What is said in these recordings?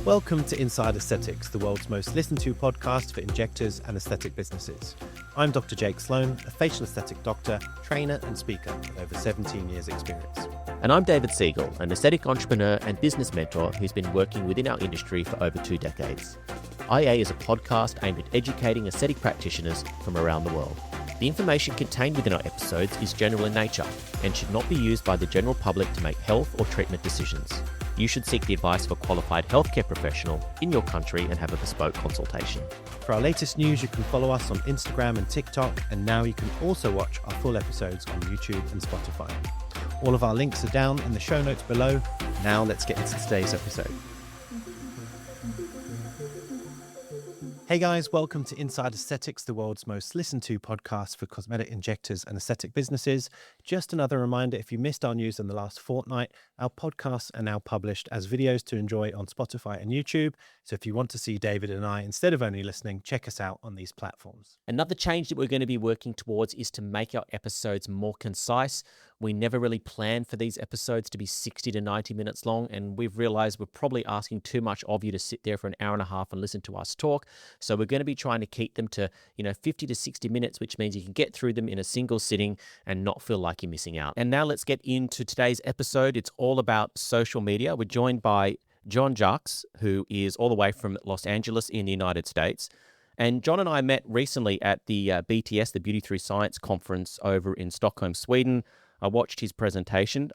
Welcome to Inside Aesthetics, the world's most listened to podcast for injectors and aesthetic businesses. I'm Dr. Jake Sloan, a facial aesthetic doctor, trainer and speaker with over 17 years experience. And I'm David Siegel, an aesthetic entrepreneur and business mentor who's been working within our industry for over 2 decades. IA is a podcast aimed at educating aesthetic practitioners from around the world. The information contained within our episodes is general in nature and should not be used by the general public to make health or treatment decisions. You should seek the advice of a qualified healthcare professional in your country and have a bespoke consultation. For our latest news, you can follow us on Instagram and TikTok, and now you can also watch our full episodes on YouTube and Spotify. All of our links are down in the show notes below. Now let's get into today's episode. Hey guys, welcome to Inside Aesthetics, the world's most listened to podcast for cosmetic injectors and aesthetic businesses. Just another reminder, if you missed our news in the last fortnight, our podcasts are now published as videos to enjoy on Spotify and YouTube. So if you want to see David and I instead of only listening, check us out on these platforms. Another change that we're going to be working towards is to make our episodes more concise. We never really planned for these episodes to be 60 to 90 minutes long, and we've realized we're probably asking too much of you to sit there for an hour and a half and listen to us talk. So we're going to be trying to keep them to, 50 to 60 minutes, which means you can get through them in a single sitting and not feel like you're missing out. And now let's get into today's episode. It's all about social media. We're joined by Jon Jacques, who is all the way from Los Angeles in the United States. And Jon and I met recently at the BTS, the Beauty Through Science conference over in Stockholm, Sweden. I watched his presentation.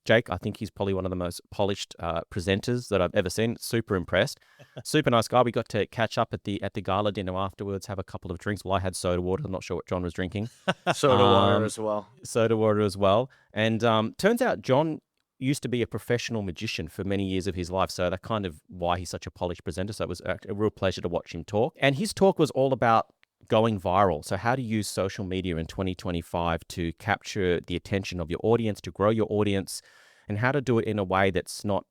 Jake, I think he's probably one of the most polished presenters that I've ever seen. Super impressed. Super nice guy. We got to catch up at the gala dinner afterwards, have a couple of drinks. Well, I had soda water. I'm not sure what Jon was drinking. Soda water as well. Soda water as well. And turns out Jon used to be a professional magician for many years of his life. So that's kind of why he's such a polished presenter. So it was a real pleasure to watch him talk. And his talk was all about going viral. So how to use social media in 2025 to capture the attention of your audience, to grow your audience, and how to do it in a way that's not,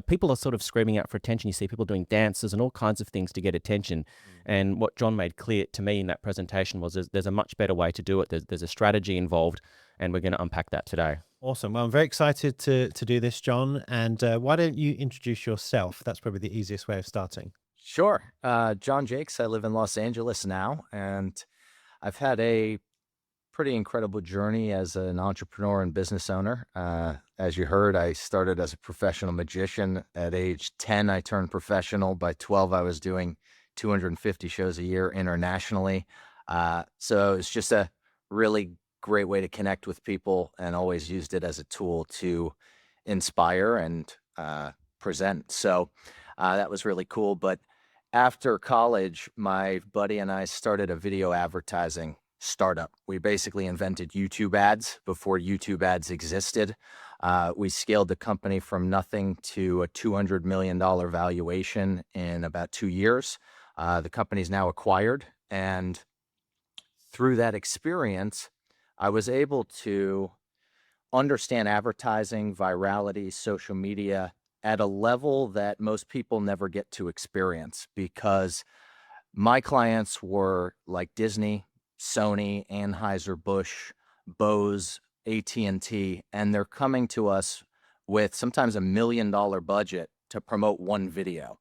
people are sort of screaming out for attention. You see people doing dances and all kinds of things to get attention. And what Jon made clear to me in that presentation was there's a much better way to do it. There's a strategy involved, and we're going to unpack that today. Awesome. Well, I'm very excited to do this, Jon. And why don't you introduce yourself? That's probably the easiest way of starting. Sure. Jon Jacques. I live in Los Angeles now, and I've had a pretty incredible journey as an entrepreneur and business owner. As you heard, I started as a professional magician. At age 10, I turned professional. By 12, I was doing 250 shows a year internationally. So it's just a really great way to connect with people, and always used it as a tool to inspire and present. So that was really cool. But after college, my buddy and I started a video advertising startup. We basically invented YouTube ads before YouTube ads existed. We scaled the company from nothing to a $200 million valuation in about 2 years. The company's now acquired. And through that experience, I was able to understand advertising, virality, social media at a level that most people never get to experience, because my clients were like Disney, Sony, Anheuser-Busch, Bose, AT&T, and they're coming to us with sometimes $1 million budget to promote one video.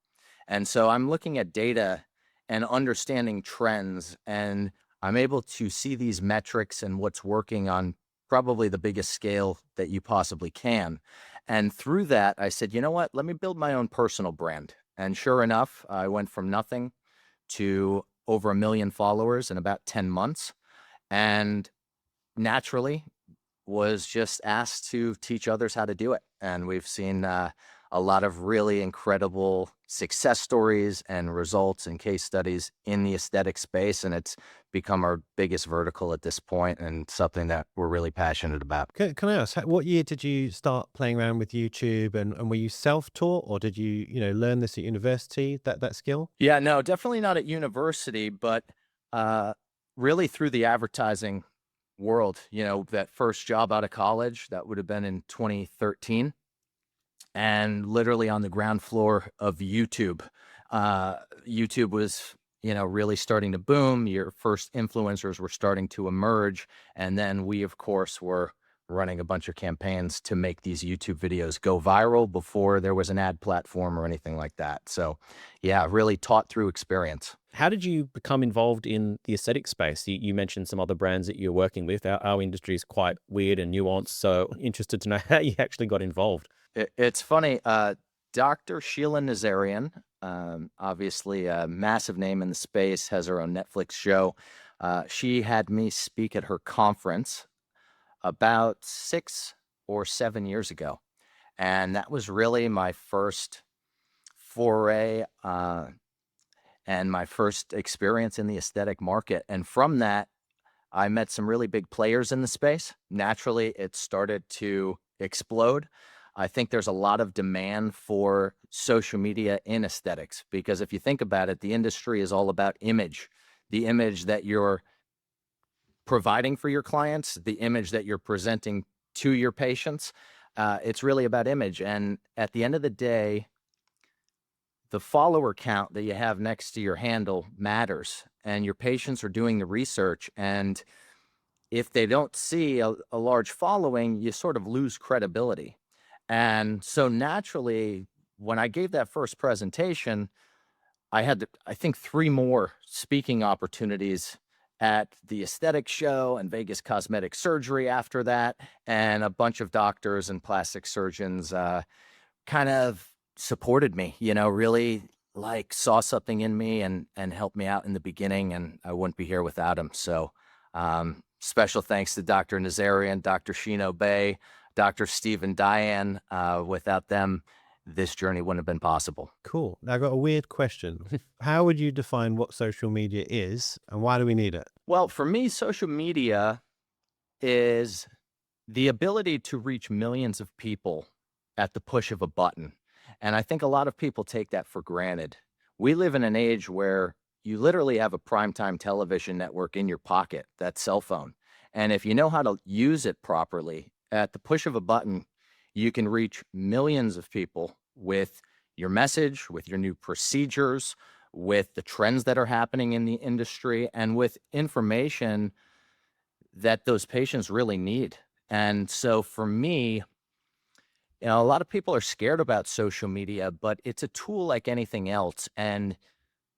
And so I'm looking at data and understanding trends, and I'm able to see these metrics and what's working on probably the biggest scale that you possibly can. And through that, I said, you know what, let me build my own personal brand. And sure enough, I went from nothing to over 1 million followers in about 10 months. And naturally was just asked to teach others how to do it. And we've seen a lot of really incredible success stories and results and case studies in the aesthetic space. And it's become our biggest vertical at this point, and something that we're really passionate about. Can I ask, what year did you start playing around with YouTube, and were you self-taught, or did you, learn this at university, that skill? Yeah, no, definitely not at university, but really through the advertising world. That first job out of college, that would have been in 2013. And literally on the ground floor of YouTube. YouTube was, really starting to boom. Your first influencers were starting to emerge. And then we, of course, were running a bunch of campaigns to make these YouTube videos go viral before there was an ad platform or anything like that. So yeah, really taught through experience. How did you become involved in the aesthetic space? You mentioned some other brands that you're working with. Our industry is quite weird and nuanced, so interested to know how you actually got involved. It's funny. Dr. Sheila Nazarian, obviously a massive name in the space, has her own Netflix show. She had me speak at her conference about 6 or 7 years ago. And that was really my first foray and my first experience in the aesthetic market. And from that, I met some really big players in the space. Naturally, it started to explode. I think there's a lot of demand for social media in aesthetics because if you think about it, the industry is all about image, the image that you're providing for your clients, the image that you're presenting to your patients. It's really about image. And at the end of the day, the follower count that you have next to your handle matters, and your patients are doing the research. And if they don't see a large following, you sort of lose credibility. And so naturally, when I gave that first presentation, I had, I think, 3 more speaking opportunities at the aesthetic show and Vegas Cosmetic Surgery after that. And a bunch of doctors and plastic surgeons kind of supported me, really like saw something in me and helped me out in the beginning. And I wouldn't be here without them. So special thanks to Dr. Nazarian, Dr. Shino Bay, Dr. Stephen Diane. Without them, this journey wouldn't have been possible. Cool. Now, I've got a weird question. How would you define what social media is and why do we need it? Well, for me, social media is the ability to reach millions of people at the push of a button. And I think a lot of people take that for granted. We live in an age where you literally have a primetime television network in your pocket, that cell phone. And if you know how to use it properly, at the push of a button, you can reach millions of people with your message, with your new procedures, with the trends that are happening in the industry, and with information that those patients really need. And so for me, a lot of people are scared about social media, but it's a tool like anything else. And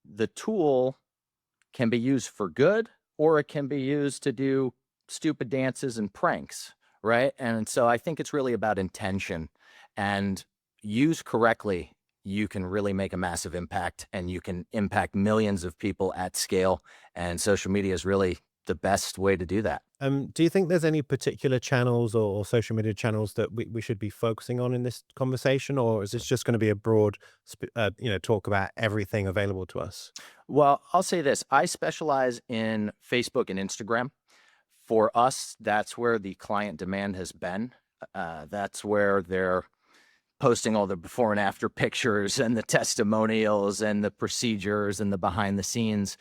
the tool can be used for good, or it can be used to do stupid dances and pranks, right? And so I think it's really about intention, and used correctly, you can really make a massive impact, and you can impact millions of people at scale. And social media is really the best way to do that. Do you think there's any particular channels or social media channels that we should be focusing on in this conversation, or is this just going to be a broad, talk about everything available to us? Well, I'll say this. I specialize in Facebook and Instagram. For us, that's where the client demand has been. That's where they're posting all the before and after pictures and the testimonials and the procedures and the behind the scenes.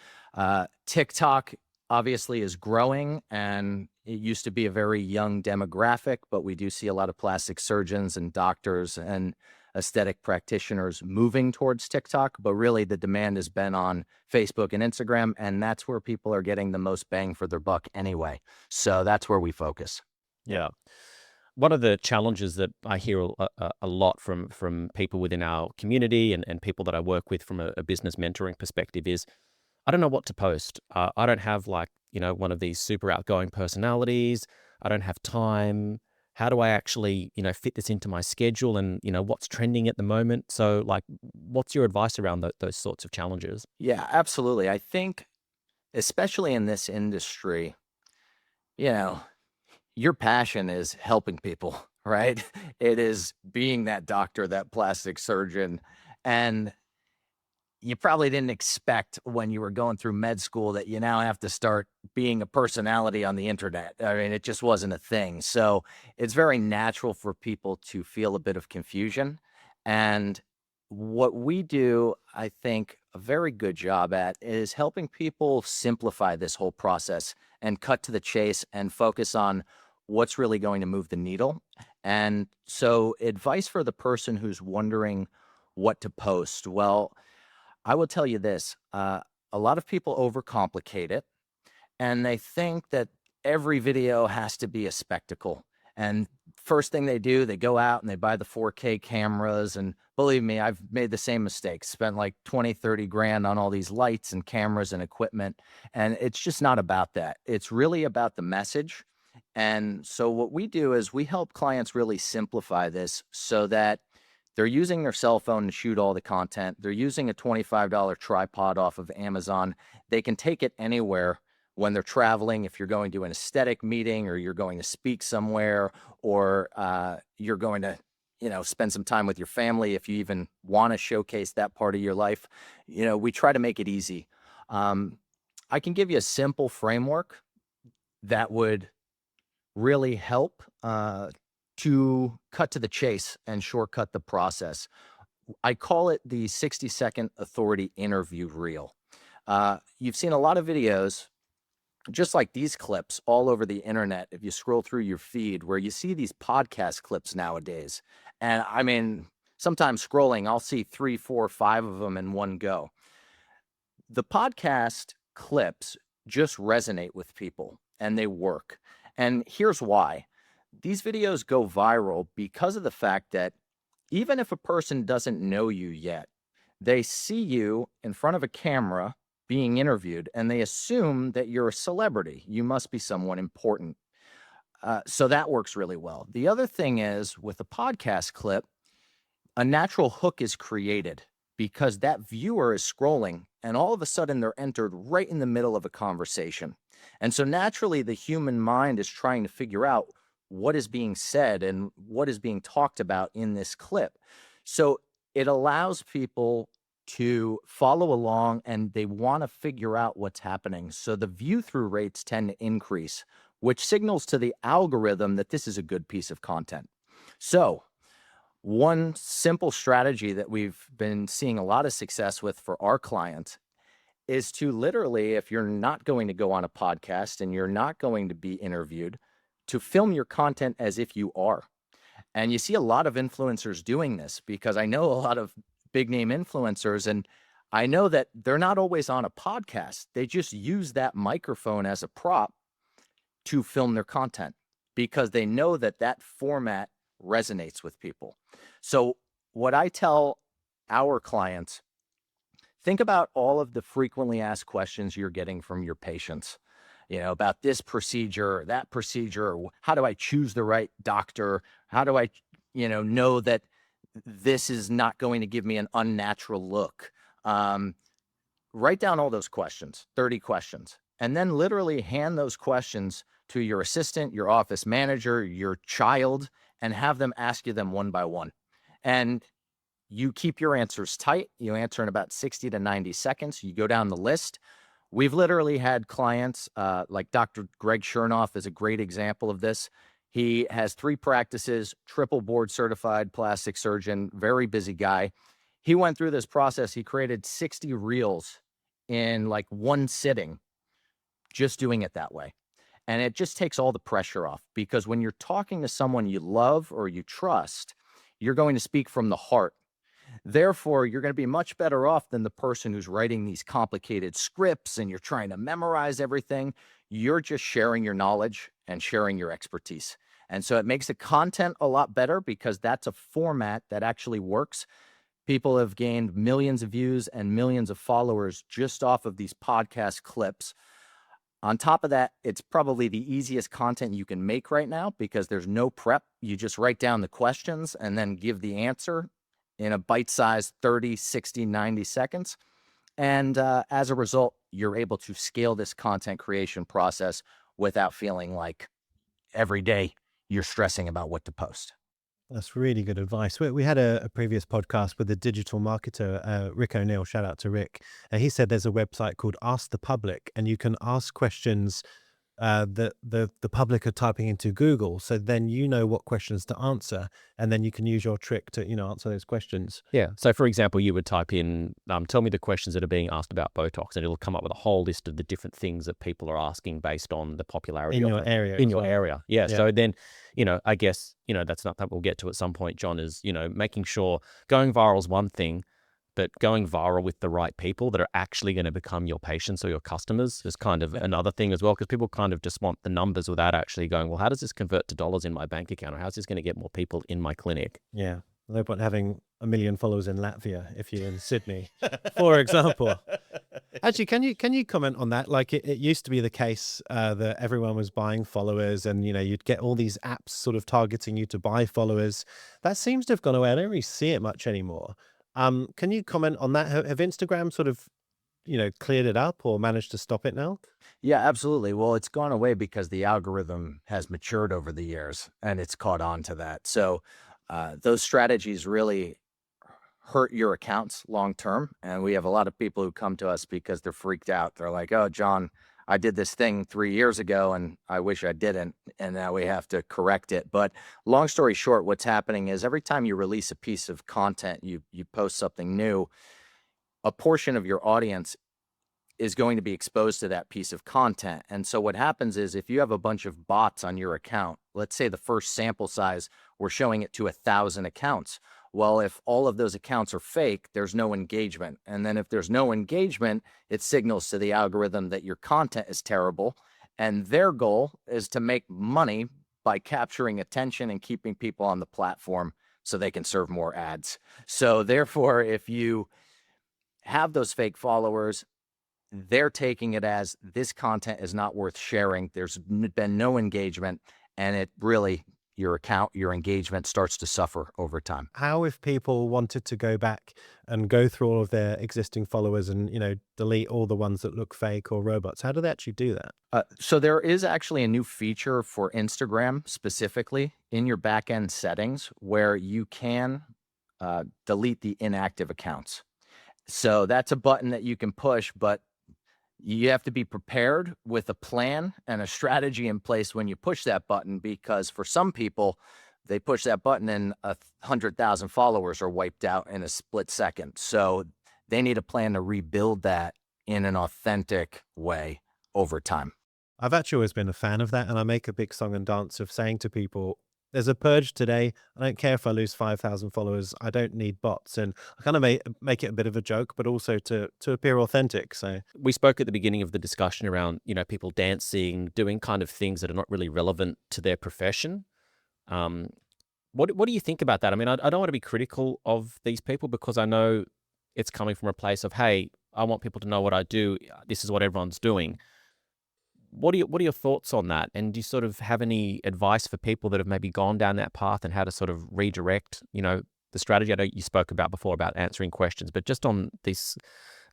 TikTok obviously is growing, and it used to be a very young demographic, but we do see a lot of plastic surgeons and doctors and aesthetic practitioners moving towards TikTok. But really the demand has been on Facebook and Instagram, and that's where people are getting the most bang for their buck anyway. So that's where we focus. Yeah. One of the challenges that I hear a lot from people within our community and people that I work with from a business mentoring perspective is, I don't know what to post. I don't have one of these super outgoing personalities. I don't have time. How do I actually, fit this into my schedule and, what's trending at the moment? So what's your advice around those sorts of challenges? Yeah, absolutely. I think, especially in this industry, your passion is helping people, right? It is being that doctor, that plastic surgeon. And you probably didn't expect when you were going through med school that you now have to start being a personality on the internet. I mean, it just wasn't a thing. So it's very natural for people to feel a bit of confusion. And what we do, I think, a very good job at is helping people simplify this whole process and cut to the chase and focus on what's really going to move the needle. And so advice for the person who's wondering what to post. Well, I will tell you this, a lot of people overcomplicate it, and they think that every video has to be a spectacle. And first thing they do, they go out and they buy the 4K cameras. And believe me, I've made the same mistake, spent like 20, 30 grand on all these lights and cameras and equipment. And it's just not about that. It's really about the message. And so what we do is we help clients really simplify this so that they're using their cell phone to shoot all the content. They're using a $25 tripod off of Amazon. They can take it anywhere when they're traveling. If you're going to an aesthetic meeting, or you're going to speak somewhere, or you're going to, spend some time with your family, if you even want to showcase that part of your life, we try to make it easy. I can give you a simple framework that would really help to cut to the chase and shortcut the process. I call it the 60-second authority interview reel. You've seen a lot of videos just like these clips all over the internet, if you scroll through your feed, where you see these podcast clips nowadays. And I mean, sometimes scrolling, I'll see 3, 4, 5 of them in one go. The podcast clips just resonate with people and they work. And here's why. These videos go viral because of the fact that even if a person doesn't know you yet, they see you in front of a camera being interviewed and they assume that you're a celebrity. You must be someone important. So that works really well. The other thing is, with a podcast clip, a natural hook is created because that viewer is scrolling and all of a sudden they're entered right in the middle of a conversation. And so naturally, the human mind is trying to figure out what is being said and what is being talked about in this clip. So it allows people to follow along and they want to figure out what's happening. So the view through rates tend to increase, which signals to the algorithm that this is a good piece of content. So one simple strategy that we've been seeing a lot of success with for our clients is to literally, if you're not going to go on a podcast and you're not going to be interviewed, to film your content as if you are. And you see a lot of influencers doing this, because I know a lot of big name influencers, and I know that they're not always on a podcast. They just use that microphone as a prop to film their content because they know that that format resonates with people. So what I tell our clients, think about all of the frequently asked questions you're getting from your patients, about this procedure or that procedure, or how do I choose the right doctor? How do I, know that this is not going to give me an unnatural look? Write down all those questions, 30 questions, and then literally hand those questions to your assistant, your office manager, your child, and have them ask you them one by one. And you keep your answers tight. You answer in about 60 to 90 seconds. You go down the list. We've literally had clients like Dr. Greg Chernoff is a great example of this. He has 3 practices, triple board certified plastic surgeon, very busy guy. He went through this process. He created 60 reels in like one sitting, just doing it that way. And it just takes all the pressure off, because when you're talking to someone you love or you trust, you're going to speak from the heart. Therefore, you're going to be much better off than the person who's writing these complicated scripts and you're trying to memorize everything. You're just sharing your knowledge and sharing your expertise. And so it makes the content a lot better because that's a format that actually works. People have gained millions of views and millions of followers just off of these podcast clips. On top of that, it's probably the easiest content you can make right now because there's no prep. You just write down the questions and then give the answer in a bite-sized 30, 60, 90 seconds. And as a result, you're able to scale this content creation process without feeling like every day you're stressing about what to post. That's really good advice. We had a previous podcast with a digital marketer, Rick O'Neill. Shout out to Rick. He said there's a website called Ask the Public, and you can ask questions that the public are typing into Google. So then you know what questions to answer, and then you can use your trick to answer those questions. Yeah. So for example, you would type in, tell me the questions that are being asked about Botox, and it'll come up with a whole list of the different things that people are asking based on the popularity In of your it. area. In as your well. area. Yeah. Yeah. So then, I guess, that's not that we'll get to at some point, John, is, making sure going viral is one thing, but going viral with the right people that are actually going to become your patients or your customers is kind of another thing as well, because people kind of just want the numbers without actually going, well, how does this convert to dollars in my bank account, or how's this going to get more people in my clinic? Yeah. No point having 1 million followers in Latvia if you're in Sydney, for example. Actually, can you comment on that? Like it used to be the case that everyone was buying followers, and you'd get all these apps sort of targeting you to buy followers. That seems to have gone away. I don't really see it much anymore. Can you comment on that? Have Instagram sort of cleared it up or managed to stop it now? Yeah, absolutely. Well, it's gone away because the algorithm has matured over the years and it's caught on to that. So those strategies really hurt your accounts long term. And we have a lot of people who come to us because they're freaked out. They're like, oh, Jon, I did this thing 3 years ago and I wish I didn't. And now we have to correct it. But long story short, what's happening is every time you release a piece of content, you post something new, a portion of your audience is going to be exposed to that piece of content. And so what happens is if you have a bunch of bots on your account, let's say the first sample size, we're showing it to 1,000 accounts. Well, if all of those accounts are fake, there's no engagement. And then if there's no engagement, it signals to the algorithm that your content is terrible. And their goal is to make money by capturing attention and keeping people on the platform so they can serve more ads. So therefore, if you have those fake followers, they're taking it as this content is not worth sharing. There's been no engagement, and it really, your engagement starts to suffer over time. How, if people wanted to go back and go through all of their existing followers and, delete all the ones that look fake or robots, how do they actually do that? So there is actually a new feature for Instagram specifically in your backend settings where you can delete the inactive accounts. So that's a button that you can push, but you have to be prepared with a plan and a strategy in place when you push that button, because for some people, they push that button and 100,000 followers are wiped out in a split second. So they need a plan to rebuild that in an authentic way over time. I've actually always been a fan of that, and I make a big song and dance of saying to people, there's a purge today. I don't care if I lose 5,000 followers. I don't need bots. And I kind of make it a bit of a joke, but also to appear authentic. So we spoke at the beginning of the discussion around, people dancing, doing kind of things that are not really relevant to their profession. What do you think about that? I mean, I don't want to be critical of these people because I know it's coming from a place of, hey, I want people to know what I do. This is what everyone's doing. What are your thoughts on that? And do you sort of have any advice for people that have maybe gone down that path and how to sort of redirect, the strategy? I know you spoke about before about answering questions, but just on this,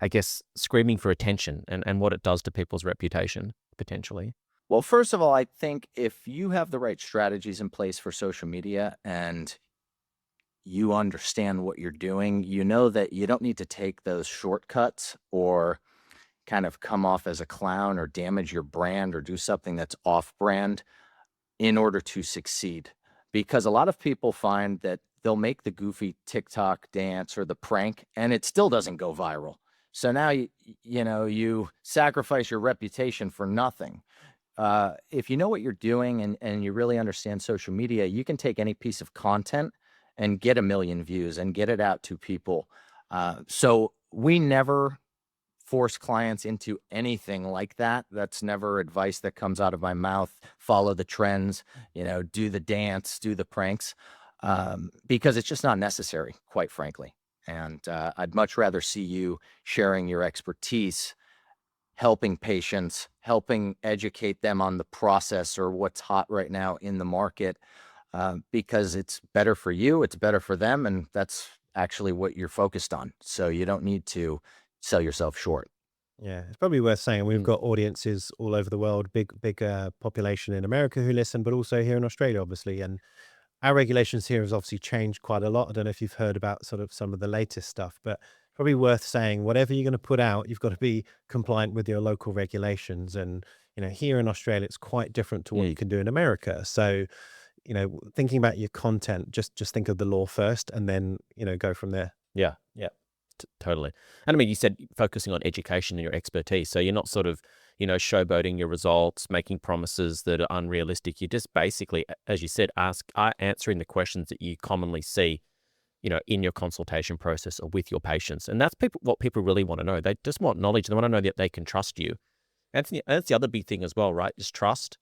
I guess, screaming for attention and what it does to people's reputation potentially. Well, first of all, I think if you have the right strategies in place for social media and you understand what you're doing, you know that you don't need to take those shortcuts or kind of come off as a clown or damage your brand or do something that's off brand in order to succeed. Because a lot of people find that they'll make the goofy TikTok dance or the prank and it still doesn't go viral. So now you sacrifice your reputation for nothing. If you know what you're doing and you really understand social media, you can take any piece of content and get 1 million views and get it out to people. So we never force clients into anything like that. That's never advice that comes out of my mouth. Follow the trends, do the dance, do the pranks, because it's just not necessary, quite frankly. And I'd much rather see you sharing your expertise, helping patients, helping educate them on the process or what's hot right now in the market, because it's better for you, it's better for them, and that's actually what you're focused on. So you don't need to sell yourself short. yeah, it's probably worth saying we've got audiences all over the world, big population in America who listen, but also here in Australia, obviously. And our regulations here has obviously changed quite a lot. I don't know if you've heard about sort of some of the latest stuff, but probably worth saying whatever you're going to put out, you've got to be compliant with your local regulations. And, here in Australia, it's quite different to what you can do in America. So, thinking about your content, just think of the law first and then, go from there. Yeah. Totally. And I mean, you said focusing on education and your expertise. So you're not sort of, showboating your results, making promises that are unrealistic. You just basically, as you said, answering the questions that you commonly see in your consultation process or with your patients. And that's what people really want to know. They just want knowledge. They want to know that they can trust you. That's the other big thing as well, right? Is trust.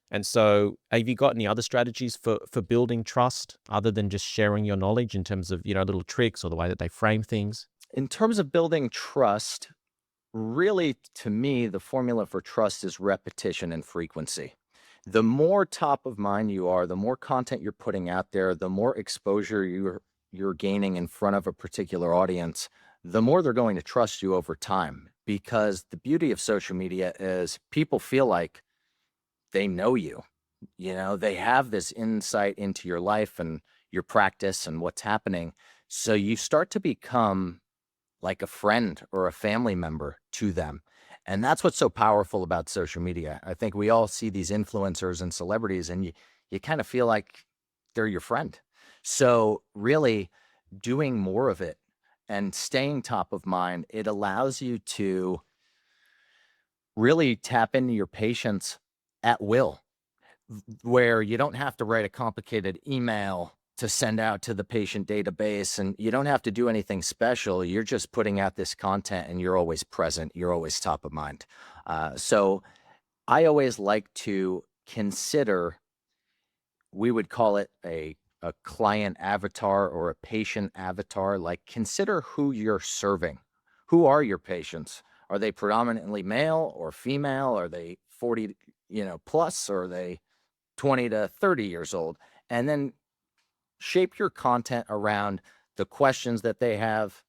And so have you got any other strategies for building trust other than just sharing your knowledge in terms of, little tricks or the way that they frame things? In terms of building trust, really, to me, the formula for trust is repetition and frequency. The more top of mind you are, the more content you're putting out there, the more exposure you're gaining in front of a particular audience, the more they're going to trust you over time. Because the beauty of social media is people feel like they know you. They have this insight into your life and your practice and what's happening. So you start to become like a friend or a family member to them. And that's what's so powerful about social media. I think we all see these influencers and celebrities, and you kind of feel like they're your friend. So really doing more of it and staying top of mind, it allows you to really tap into your patients at will, where you don't have to write a complicated email to send out to the patient database, and you don't have to do anything special. You're just putting out this content and you're always present. You're always top of mind. So I always like to consider, we would call it a client avatar or a patient avatar. Like, consider who you're serving. Who are your patients? Are they predominantly male or female? Are they 40, plus? Or are they 20 to 30 years old? And then shape your content around the questions that they have,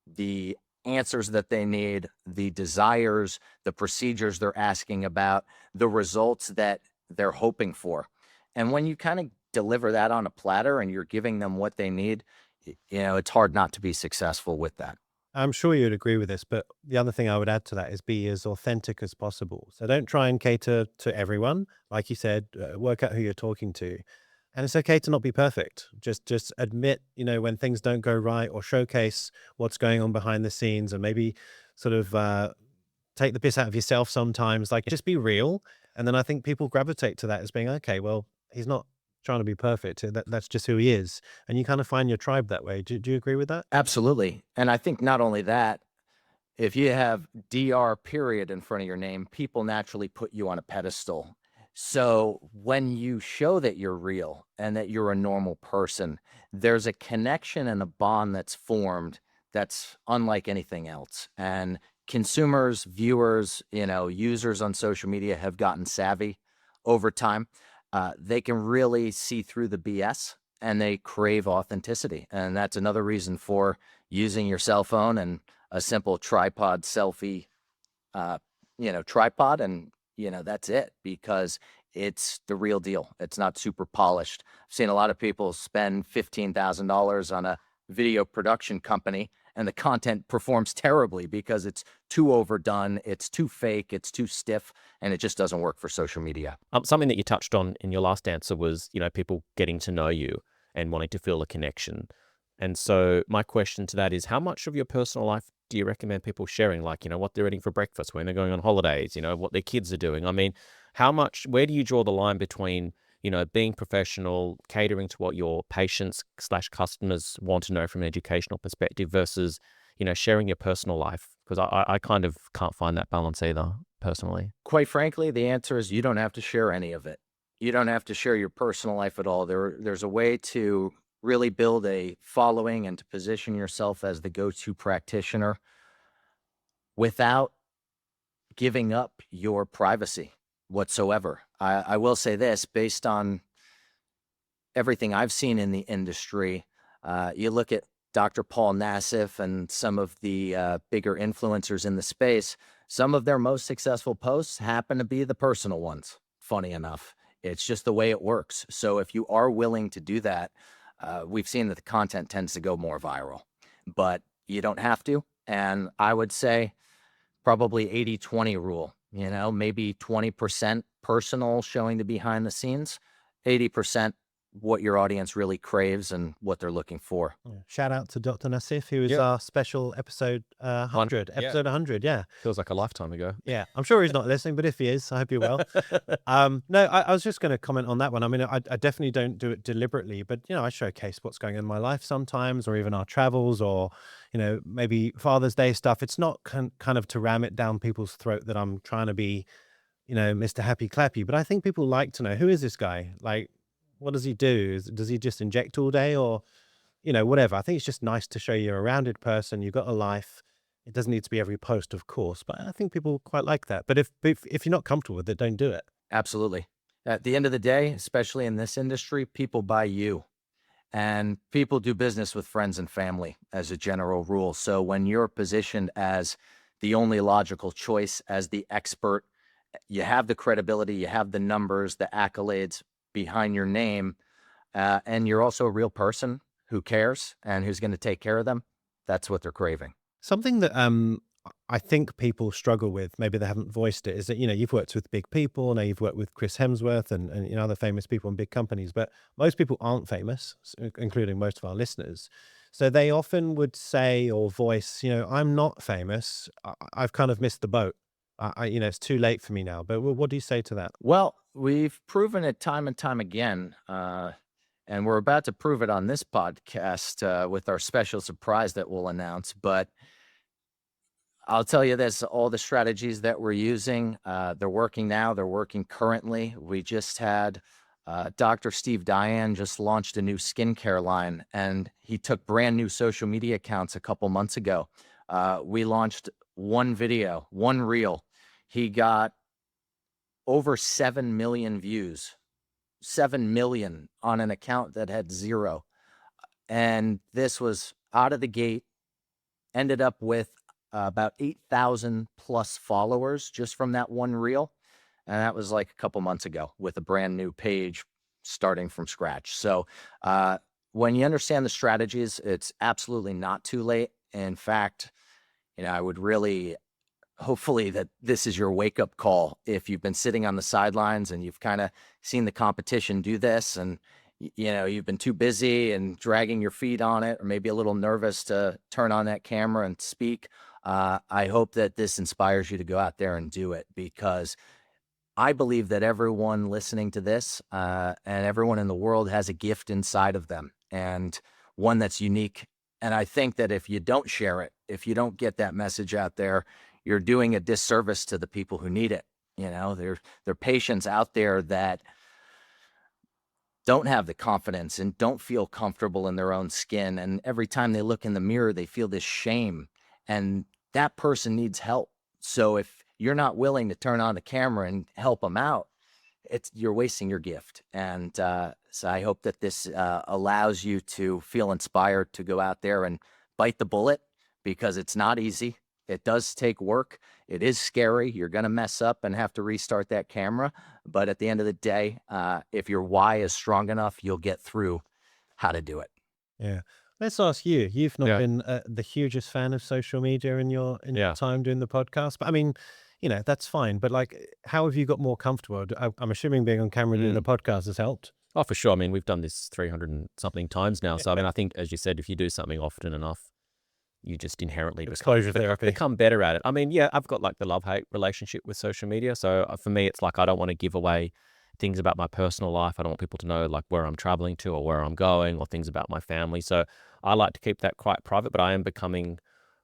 the answers that they need, the desires, the procedures they're asking about, the results that they're hoping for. And when you kind of deliver that on a platter and you're giving them what they need, it's hard not to be successful with that. I'm sure you'd agree with this, but the other thing I would add to that is be as authentic as possible. So don't try and cater to everyone. Like you said, work out who you're talking to. And it's okay to not be perfect. Just admit, when things don't go right, or showcase what's going on behind the scenes, and maybe sort of take the piss out of yourself sometimes. Like, just be real. And then I think people gravitate to that as being, okay, well, he's not trying to be perfect. That's just who he is. And you kind of find your tribe that way. Do you agree with that? Absolutely. And I think not only that, if you have DR period in front of your name, people naturally put you on a pedestal. So when you show that you're real and that you're a normal person, there's a connection and a bond that's formed that's unlike anything else. And consumers, viewers, users on social media have gotten savvy over time. They can really see through the BS and they crave authenticity. And that's another reason for using your cell phone and a simple tripod selfie, tripod, and that's it, because it's the real deal. It's not super polished. I've seen a lot of people spend $15,000 on a video production company and the content performs terribly because it's too overdone, it's too fake, it's too stiff, and it just doesn't work for social media. Something that you touched on in your last answer was, people getting to know you and wanting to feel a connection. And so my question to that is, how much of your personal life do you recommend people sharing? Like, what they're eating for breakfast, when they're going on holidays, what their kids are doing. I mean, where do you draw the line between, being professional, catering to what your patients/customers want to know from an educational perspective versus, sharing your personal life? Because I kind of can't find that balance either, personally. Quite frankly, the answer is you don't have to share any of it. You don't have to share your personal life at all. There's a way to really build a following and to position yourself as the go-to practitioner without giving up your privacy whatsoever. I will say this, based on everything I've seen in the industry, you look at Dr. Paul Nassif and some of the bigger influencers in the space, some of their most successful posts happen to be the personal ones, funny enough. It's just the way it works. So if you are willing to do that, we've seen that the content tends to go more viral, but you don't have to. And I would say probably 80-20 rule, maybe 20% personal, showing the behind the scenes, 80% what your audience really craves and what they're looking for. Yeah. Shout out to Dr. Nassif, who is Yep. our special episode 100, yeah. episode 100. Yeah. Feels like a lifetime ago. Yeah. I'm sure he's not listening, but if he is, I hope you're well. No, I was just going to comment on that one. I mean, I definitely don't do it deliberately, but, I showcase what's going on in my life sometimes, or even our travels, or, maybe Father's Day stuff. It's not kind of to ram it down people's throat that I'm trying to be, Mr. Happy Clappy, but I think people like to know, who is this guy? Like, what does he do? Does he just inject all day, or, whatever? I think it's just nice to show you're a rounded person. You've got a life. It doesn't need to be every post, of course, but I think people quite like that. But if you're not comfortable with it, don't do it. Absolutely. At the end of the day, especially in this industry, people buy you, and people do business with friends and family as a general rule. So when you're positioned as the only logical choice, as the expert, you have the credibility, you have the numbers, the accolades behind your name, and you're also a real person who cares and who's going to take care of them. That's what they're craving. Something that I think people struggle with, maybe they haven't voiced it, is that, you've worked with big people. Now you've worked with Chris Hemsworth and other famous people in big companies, but most people aren't famous, including most of our listeners. So they often would say or voice, I'm not famous. I've kind of missed the boat. It's too late for me now. But what do you say to that? Well, we've proven it time and time again, and we're about to prove it on this podcast with our special surprise that we'll announce. But I'll tell you this, all the strategies that we're using, they're working now. They're working currently. We just had Dr. Steve Diane just launched a new skincare line, and he took brand new social media accounts a couple months ago. We launched one video, one reel. He got over 7 million views, 7 million on an account that had 0. And this was out of the gate, ended up with about 8,000 plus followers just from that one reel. And that was like a couple months ago with a brand new page starting from scratch. So when you understand the strategies, it's absolutely not too late. In fact, I would really, hopefully that this is your wake-up call. If you've been sitting on the sidelines and you've kind of seen the competition do this, and you've been too busy and dragging your feet on it, or maybe a little nervous to turn on that camera and speak, I hope that this inspires you to go out there and do it, because I believe that everyone listening to this and everyone in the world has a gift inside of them, and one that's unique. And I think that if you don't share it, if you don't get that message out there, you're doing a disservice to the people who need it. There are patients out there that don't have the confidence and don't feel comfortable in their own skin. And every time they look in the mirror, they feel this shame, and that person needs help. So if you're not willing to turn on the camera and help them out, you're wasting your gift. And so I hope that this allows you to feel inspired to go out there and bite the bullet, because it's not easy. It does take work. It is scary. You're going to mess up and have to restart that camera. But at the end of the day, if your why is strong enough, you'll get through how to do it. Yeah. Let's ask you. You've not Yeah. been the hugest fan of social media in your Yeah. time doing the podcast, but I mean, that's fine. But like, how have you got more comfortable? I'm assuming being on camera doing a podcast has helped. Oh, for sure. I mean, we've done this 300 and something times now. So, I mean, I think, as you said, if you do something often enough, you just inherently Exposure therapy. become better at it. I mean, yeah, I've got like the love-hate relationship with social media. So for me, it's like I don't want to give away things about my personal life. I don't want people to know like where I'm traveling to or where I'm going, or things about my family. So I like to keep that quite private, but I am becoming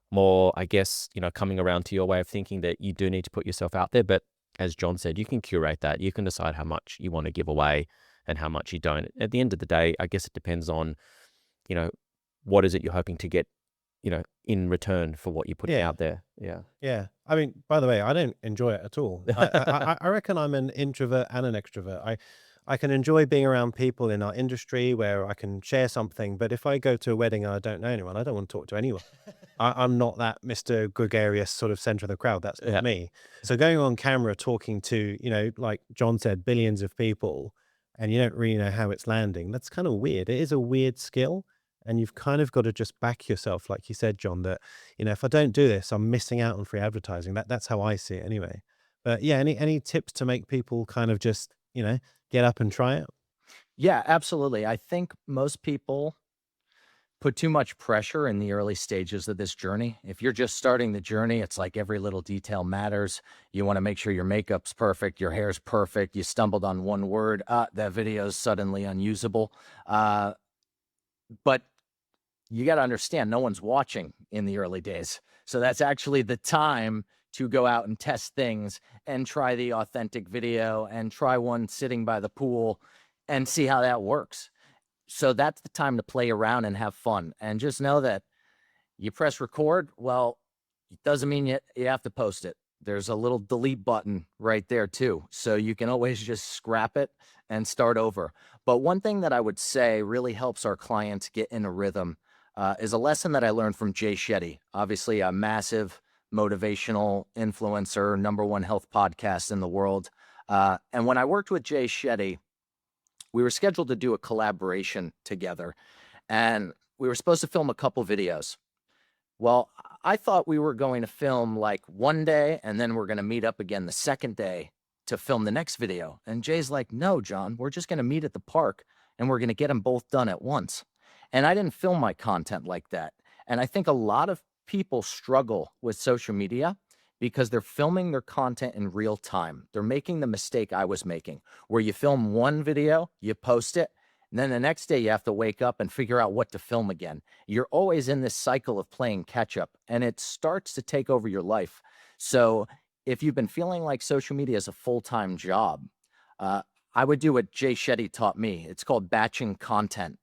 more, I guess, coming around to your way of thinking that you do need to put yourself out there. But as John said, you can curate that. You can decide how much you want to give away and how much you don't. At the end of the day, I guess it depends on, what is it you're hoping to get, in return for what you're putting out there. Yeah. Yeah. I mean, by the way, I don't enjoy it at all. I reckon I'm an introvert and an extrovert. I can enjoy being around people in our industry where I can share something, but if I go to a wedding and I don't know anyone, I don't want to talk to anyone. I'm not that Mr. Gregarious sort of center of the crowd. That's not me. So going on camera talking to, like John said, billions of people, and you don't really know how it's landing, that's kind of weird. It is a weird skill. And you've kind of got to just back yourself, like you said, John, that, if I don't do this, I'm missing out on free advertising. That's how I see it anyway. But yeah, any tips to make people kind of just, get up and try it? Yeah, absolutely. I think most people put too much pressure in the early stages of this journey. If you're just starting the journey, it's like every little detail matters. You want to make sure your makeup's perfect, your hair's perfect. You stumbled on one word, that video is suddenly unusable. Uh, but you got to understand, no one's watching in the early days. So that's actually the time to go out and test things and try the authentic video and try one sitting by the pool and see how that works. So that's the time to play around and have fun. And just know that you press record, well, it doesn't mean you have to post it. There's a little delete button right there too. So you can always just scrap it and start over. But one thing that I would say really helps our clients get in a rhythm is a lesson that I learned from Jay Shetty, obviously a massive motivational influencer, #1 health podcast in the world. And when I worked with Jay Shetty, we were scheduled to do a collaboration together, and we were supposed to film a couple videos. Well, I thought we were going to film like one day and then we're going to meet up again the second day to film the next video. And Jay's like, no, John, we're just going to meet at the park and we're going to get them both done at once. And I didn't film my content like that. And I think a lot of people struggle with social media because they're filming their content in real time. They're making the mistake I was making, where you film one video, you post it, and then the next day you have to wake up and figure out what to film again. You're always in this cycle of playing catch up, and it starts to take over your life. So if you've been feeling like social media is a full-time job, I would do what Jay Shetty taught me. It's called batching content.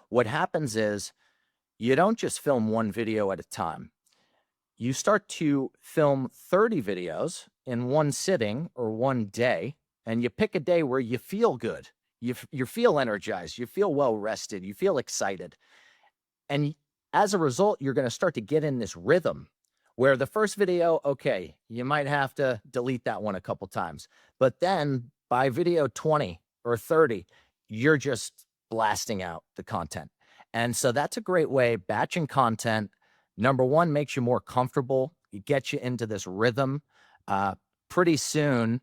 What happens is you don't just film one video at a time. You start to film 30 videos in one sitting or one day, and you pick a day where you feel good. You feel energized, you feel well rested, you feel excited. And as a result, you're going to start to get in this rhythm where the first video, okay, you might have to delete that one a couple times. But then by video 20 or 30, you're just blasting out the content. And so that's a great way. Batching content, #1, makes you more comfortable. It gets you into this rhythm. Pretty soon,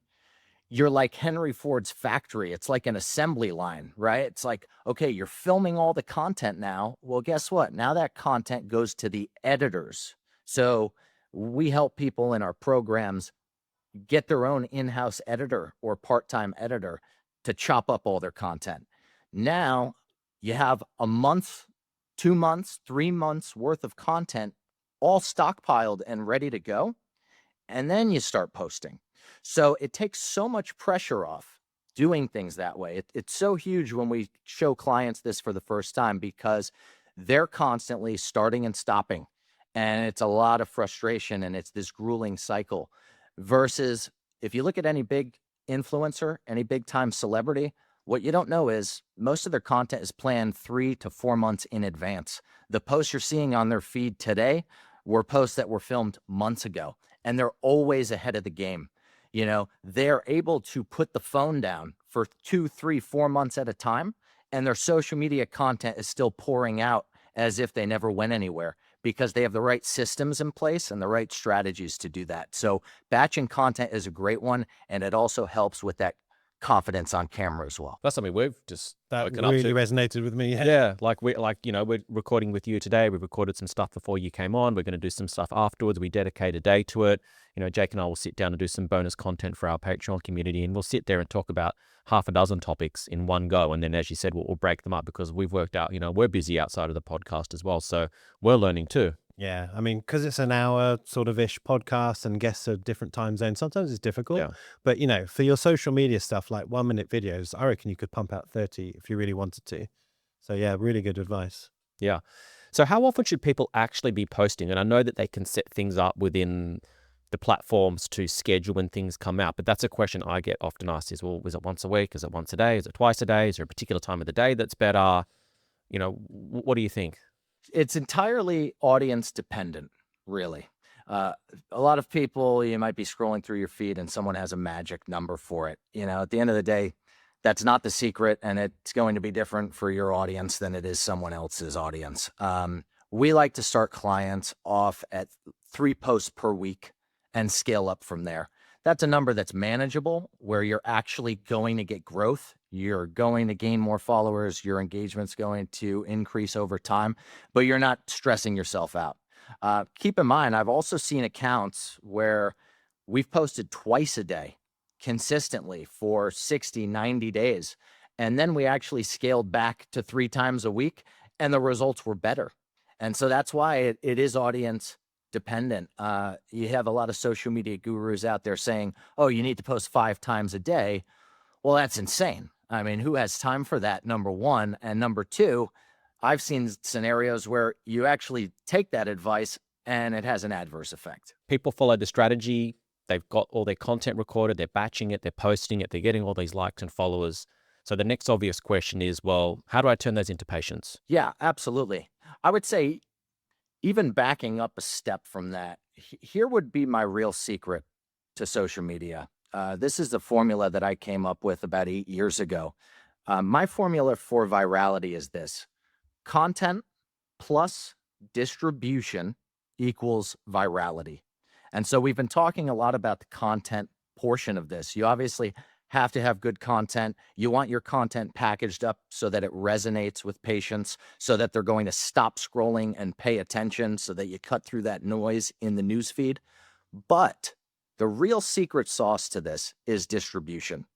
you're like Henry Ford's factory. It's like an assembly line, right? It's like, okay, you're filming all the content now. Well, guess what? Now that content goes to the editors. So we help people in our programs get their own in-house editor or part-time editor to chop up all their content. Now you have a month, 2 months, 3 months worth of content all stockpiled and ready to go. And then you start posting. So it takes so much pressure off doing things that way. It's so huge when we show clients this for the first time because they're constantly starting and stopping. And it's a lot of frustration and it's this grueling cycle. Versus if you look at any big influencer, any big time celebrity, what you don't know is most of their content is planned 3 to 4 months in advance. The posts you're seeing on their feed today were posts that were filmed months ago, and they're always ahead of the game. You know, they're able to put the phone down for 2, 3, 4 months at a time, and their social media content is still pouring out as if they never went anywhere because they have the right systems in place and the right strategies to do that. So batching content is a great one, and it also helps with that confidence on camera as well. That's something we've just That woken up really to. resonated with me. Yeah, we're recording with you today. We recorded some stuff before you came on. We're going to do some stuff afterwards. We dedicate a day to it. Jake and I will sit down and do some bonus content for our Patreon community, and we'll sit there and talk about half a dozen topics in one go. And then, as you said, we'll break them up because we've worked out, we're busy outside of the podcast as well. So we're learning too. Yeah, I mean, because it's an hour sort of ish podcast and guests are different time zones, sometimes it's difficult. Yeah. But, for your social media stuff, like 1-minute videos, I reckon you could pump out 30 if you really wanted to. So, yeah, really good advice. Yeah. So how often should people actually be posting? And I know that they can set things up within the platforms to schedule when things come out, but that's a question I get often asked is, well, is it once a week? Is it once a day? Is it twice a day? Is there a particular time of the day that's better? What do you think? It's entirely audience dependent, really. A lot of people, you might be scrolling through your feed and someone has a magic number for it. At the end of the day, that's not the secret, and it's going to be different for your audience than it is someone else's audience. We like to start clients off at 3 posts per week and scale up from there. That's a number that's manageable, where you're actually going to get growth You're going to gain more followers. Your engagement's going to increase over time, but you're not stressing yourself out. Keep in mind, I've also seen accounts where we've posted twice a day consistently for 60, 90 days. And then we actually scaled back to 3 times a week, and the results were better. And so that's why it is audience dependent. You have a lot of social media gurus out there saying, oh, you need to post 5 times a day. Well, that's insane. I mean, who has time for that, number one? And number two, I've seen scenarios where you actually take that advice and it has an adverse effect. People follow the strategy. They've got all their content recorded. They're batching it. They're posting it. They're getting all these likes and followers. So the next obvious question is, well, how do I turn those into patients? Yeah, absolutely. I would say, even backing up a step from that, here would be my real secret to social media. This is the formula that I came up with about 8 years ago. My formula for virality is this: content plus distribution equals virality. And so we've been talking a lot about the content portion of this. You obviously have to have good content. You want your content packaged up so that it resonates with patients, so that they're going to stop scrolling and pay attention, so that you cut through that noise in the newsfeed. But the real secret sauce to this is distribution.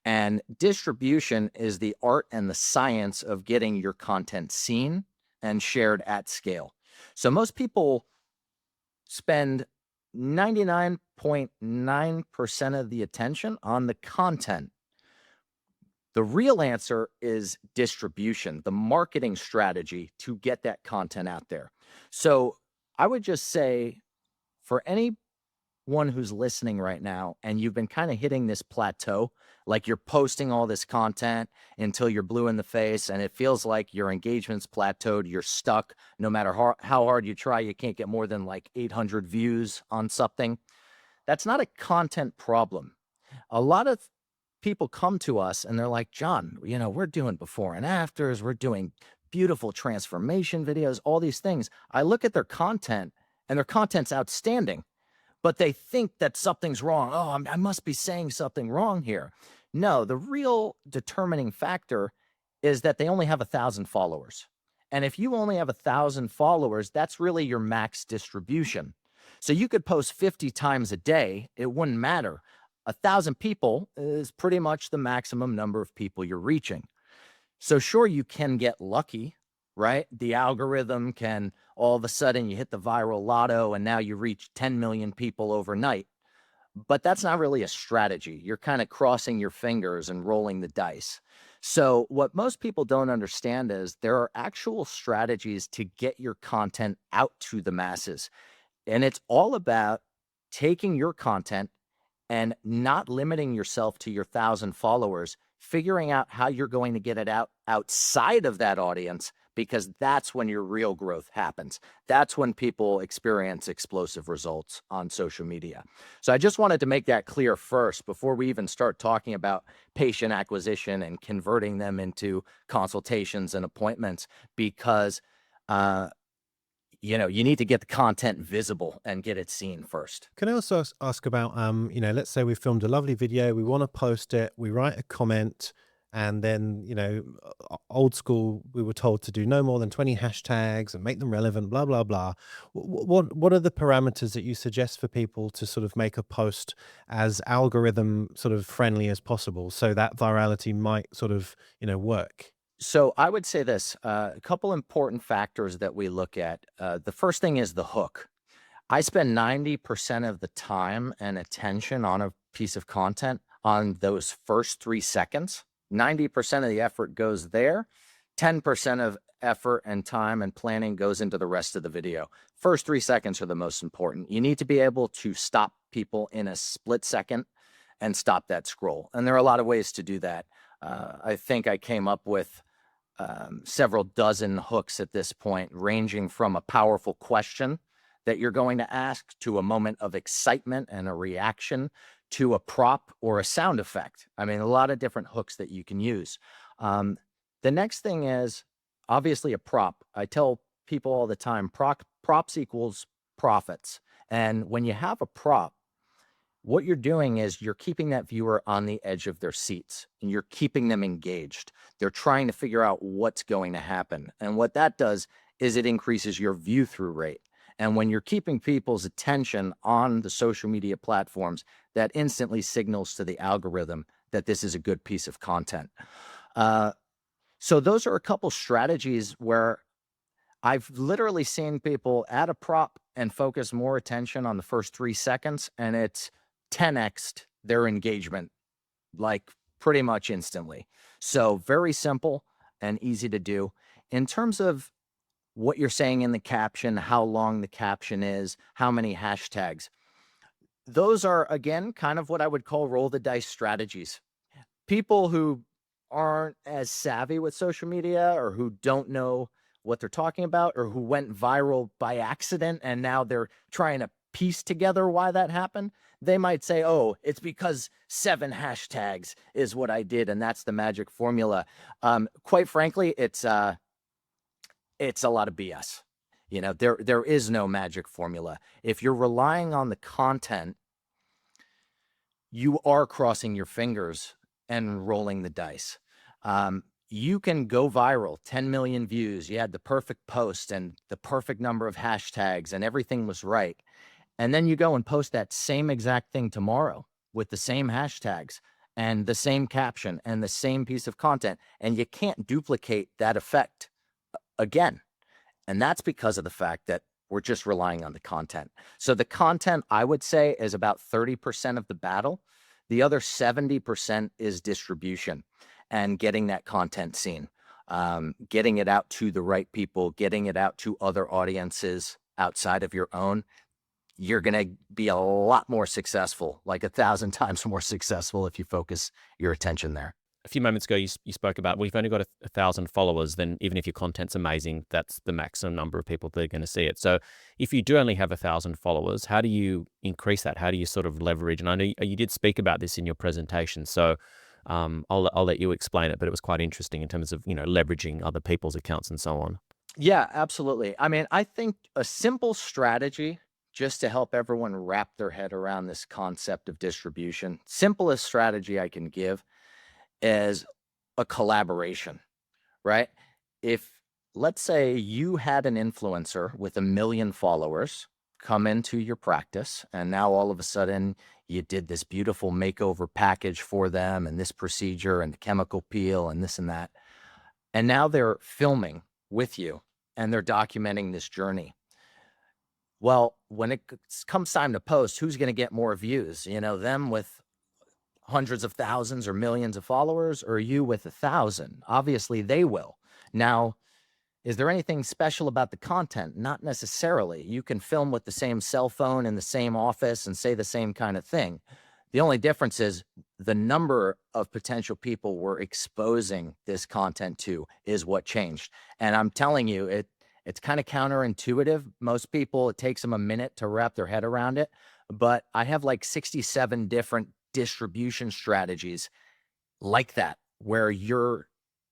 And distribution is the art and the science of getting your content seen and shared at scale. So most people spend 99.9% of the attention on the content. The real answer is distribution, the marketing strategy to get that content out there. So I would just say, for anyone who's listening right now and you've been kind of hitting this plateau, like you're posting all this content until you're blue in the face and it feels like your engagement's plateaued, you're stuck. No matter how hard you try, you can't get more than like 800 views on something. That's not a content problem. A lot of people come to us and they're like, Jon, we're doing before and afters, we're doing beautiful transformation videos, all these things. I look at their content and their content's outstanding, but they think that something's wrong. Oh, I must be saying something wrong here. No, the real determining factor is that they only have 1,000 followers. And if you only have 1,000 followers, that's really your max distribution. So you could post 50 times a day. It wouldn't matter. 1,000 people is pretty much the maximum number of people you're reaching. So sure, you can get lucky, right? The algorithm can, all of a sudden you hit the viral lotto and now you reach 10 million people overnight. But that's not really a strategy. You're kind of crossing your fingers and rolling the dice. So what most people don't understand is there are actual strategies to get your content out to the masses. And it's all about taking your content and not limiting yourself to your 1,000 followers, figuring out how you're going to get it out outside of that audience, because that's when your real growth happens. That's when people experience explosive results on social media. So I just wanted to make that clear first before we even start talking about patient acquisition and converting them into consultations and appointments, because you need to get the content visible and get it seen first. Can I also ask about, let's say we filmed a lovely video, we want to post it, we write a comment, and then, old school, we were told to do no more than 20 hashtags and make them relevant, blah, blah, blah. What are the parameters that you suggest for people to sort of make a post as algorithm sort of friendly as possible so that virality might sort of, work? So I would say this, a couple important factors that we look at. The first thing is the hook. I spend 90% of the time and attention on a piece of content on those first 3 seconds. 90% of the effort goes there. 10% of effort and time and planning goes into the rest of the video. First 3 seconds are the most important. You need to be able to stop people in a split second and stop that scroll. And there are a lot of ways to do that. I think I came up with several dozen hooks at this point, ranging from a powerful question that you're going to ask, to a moment of excitement and a reaction, to a prop or a sound effect. I mean, a lot of different hooks that you can use. The next thing is obviously a prop. I tell people all the time, props equals profits. And when you have a prop, what you're doing is you're keeping that viewer on the edge of their seats and you're keeping them engaged. They're trying to figure out what's going to happen. And what that does is it increases your view through rate. And when you're keeping people's attention on the social media platforms, that instantly signals to the algorithm that this is a good piece of content. So those are a couple strategies where I've literally seen people add a prop and focus more attention on the first 3 seconds, and it's 10x'd their engagement, like pretty much instantly. So very simple and easy to do. In terms of what you're saying in the caption, how long the caption is, how many hashtags, those are, again, kind of what I would call roll the dice strategies. People who aren't as savvy with social media or who don't know what they're talking about or who went viral by accident and now they're trying to piece together why that happened, they might say, oh, it's because 7 hashtags is what I did and that's the magic formula. Quite frankly, it's a lot of BS. You know, there is no magic formula. If you're relying on the content, you are crossing your fingers and rolling the dice. You can go viral, 10 million views. You had the perfect post and the perfect number of hashtags and everything was right. And then you go and post that same exact thing tomorrow with the same hashtags and the same caption and the same piece of content. And you can't duplicate that effect again. And that's because of the fact that we're just relying on the content. So the content, I would say, is about 30% of the battle. The other 70% is distribution and getting that content seen, getting it out to the right people, getting it out to other audiences outside of your own. You're going to be a lot more successful, like 1,000 times more successful if you focus your attention there. A few moments ago, you spoke about, well, you've only got 1,000 followers, then even if your content's amazing, that's the maximum number of people that are going to see it. So if you do only have 1,000 followers, how do you increase that? How do you sort of leverage? And I know you did speak about this in your presentation, so I'll let you explain it, but it was quite interesting in terms of, leveraging other people's accounts and so on. Yeah, absolutely. I mean, I think a simple strategy just to help everyone wrap their head around this concept of distribution, simplest strategy I can give is a collaboration, right? If, let's say, you had an influencer with 1 million followers come into your practice, and now all of a sudden you did this beautiful makeover package for them and this procedure and the chemical peel and this and that. And now they're filming with you and they're documenting this journey. Well, when it comes time to post, who's going to get more views? Them with hundreds of thousands or millions of followers, or you with 1,000? Obviously, they will. Now, is there anything special about the content? Not necessarily. You can film with the same cell phone in the same office and say the same kind of thing. The only difference is the number of potential people we're exposing this content to is what changed. And I'm telling you, it's kind of counterintuitive. Most people, it takes them a minute to wrap their head around it. But I have like 67 different distribution strategies like that, where you're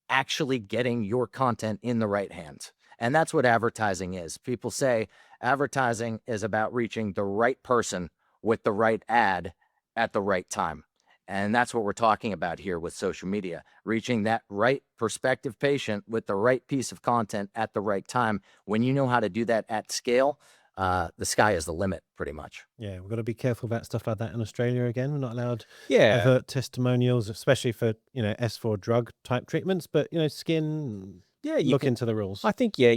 actually getting your content in the right hands. And that's what advertising is. People say advertising is about reaching the right person with the right ad at the right time. And that's what we're talking about here with social media, reaching that right prospective patient with the right piece of content at the right time. When you know how to do that at scale, the sky is the limit, pretty much. Yeah, we've got to be careful about stuff like that in Australia again. We're not allowed Yeah. overt testimonials, especially for, S4 drug type treatments, but, skin, Yeah, you look can. into the rules. I think, yeah,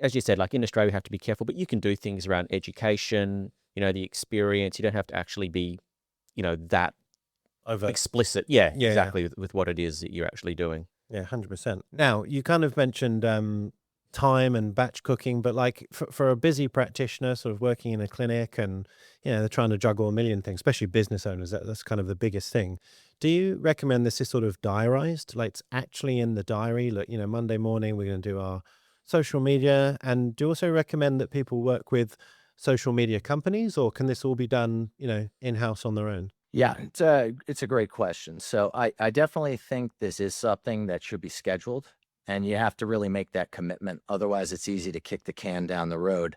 as you said, like in Australia, we have to be careful, but you can do things around education, the experience. You don't have to actually be, that Overt. explicit. Yeah, Yeah, exactly, with what it is that you're actually doing. Yeah, 100%. Now, you kind of mentioned time and batch cooking, but like for a busy practitioner sort of working in a clinic and, they're trying to juggle a million things, especially business owners, that's kind of the biggest thing. Do you recommend this is sort of diarized? Like it's actually in the diary? Look, Monday morning, we're going to do our social media. And do you also recommend that people work with social media companies, or can this all be done, in-house on their own? Yeah, it's a great question. So I definitely think this is something that should be scheduled, and you have to really make that commitment. Otherwise, it's easy to kick the can down the road.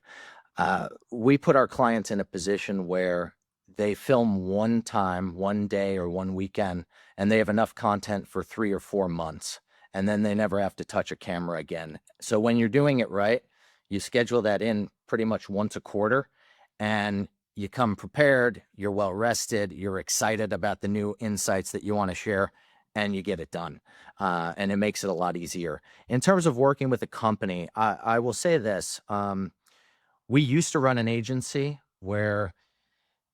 We put our clients in a position where they film one time, one day or one weekend, and they have enough content for 3 or 4 months, and then they never have to touch a camera again. So when you're doing it right, you schedule that in pretty much once a quarter, and you come prepared, you're well rested, you're excited about the new insights that you want to share, and you get it done. And it makes it a lot easier. In terms of working with a company, I will say this. We used to run an agency where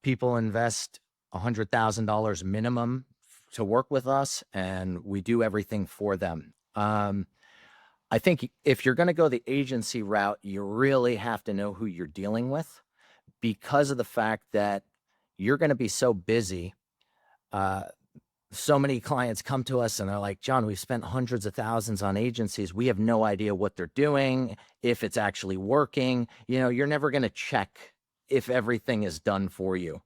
people invest $100,000 minimum to work with us, and we do everything for them. I think if you're going to go the agency route, you really have to know who you're dealing with, because of the fact that you're going to be so busy. So many clients come to us and they're like, John, we've spent hundreds of thousands on agencies. We have no idea what they're doing, if it's actually working. You're never going to check if everything is done for you.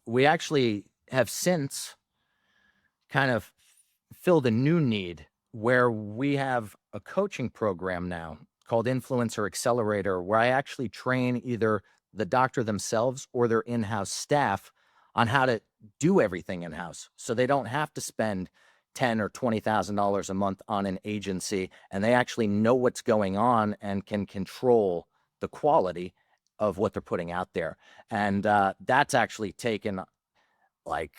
We actually have since kind of filled a new need where we have a coaching program now called Influencer Accelerator, where I actually train either the doctor themselves or their in-house staff on how to do everything in-house, so they don't have to spend $10,000 or $20,000 a month on an agency, and they actually know what's going on and can control the quality of what they're putting out there. And that's actually taken, like,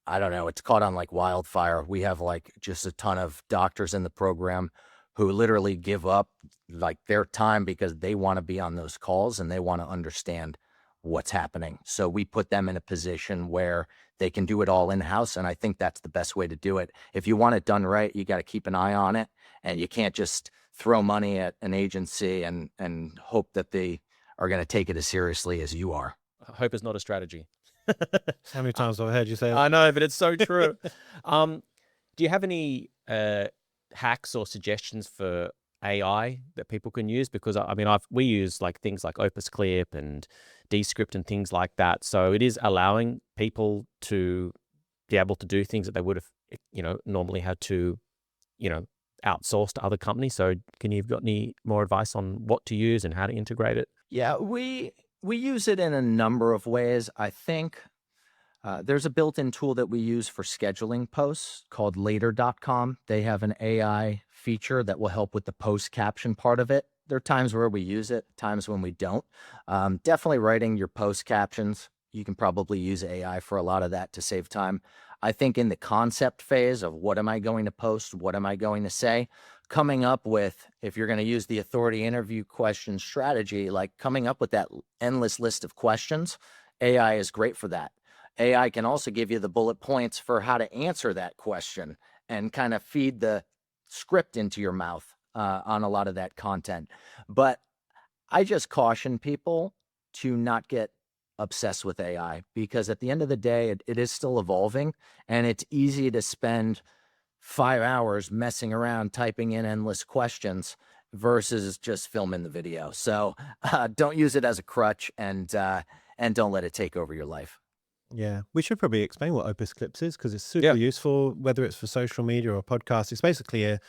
I don't know, it's caught on like wildfire. We have like just a ton of doctors in the program who literally give up like their time because they want to be on those calls and they want to understand what's happening. So we put them in a position where they can do it all in-house. And I think that's the best way to do it. If you want it done right, you got to keep an eye on it, and you can't just throw money at an agency and hope that they are going to take it as seriously as you are. Hope is not a strategy. How many times have I heard you say that? I know, but it's so true. Do you have any hacks or suggestions for AI that people can use? Because I mean, we use like things like Opus Clip and Descript and things like that. So it is allowing people to be able to do things that they would have, normally had to, outsource to other companies. So can you got any more advice on what to use and how to integrate it? Yeah, we use it in a number of ways. I think there's a built-in tool that we use for scheduling posts called later.com. They have an AI feature that will help with the post caption part of it. There are times where we use it, times when we don't. Definitely writing your post captions. You can probably use AI for a lot of that to save time. I think in the concept phase of what am I going to post, what am I going to say, coming up with, if you're going to use the authority interview question strategy, like coming up with that endless list of questions, AI is great for that. AI can also give you the bullet points for how to answer that question and kind of feed the script into your mouth on a lot of that content. But I just caution people to not get obsessed with AI, because at the end of the day, it is still evolving, and it's easy to spend 5 hours messing around typing in endless questions versus just filming the video. So don't use it as a crutch, and don't let it take over your life. Yeah, we should probably explain what Opus Clips is, because it's super useful, whether it's for social media or podcast. It's basically a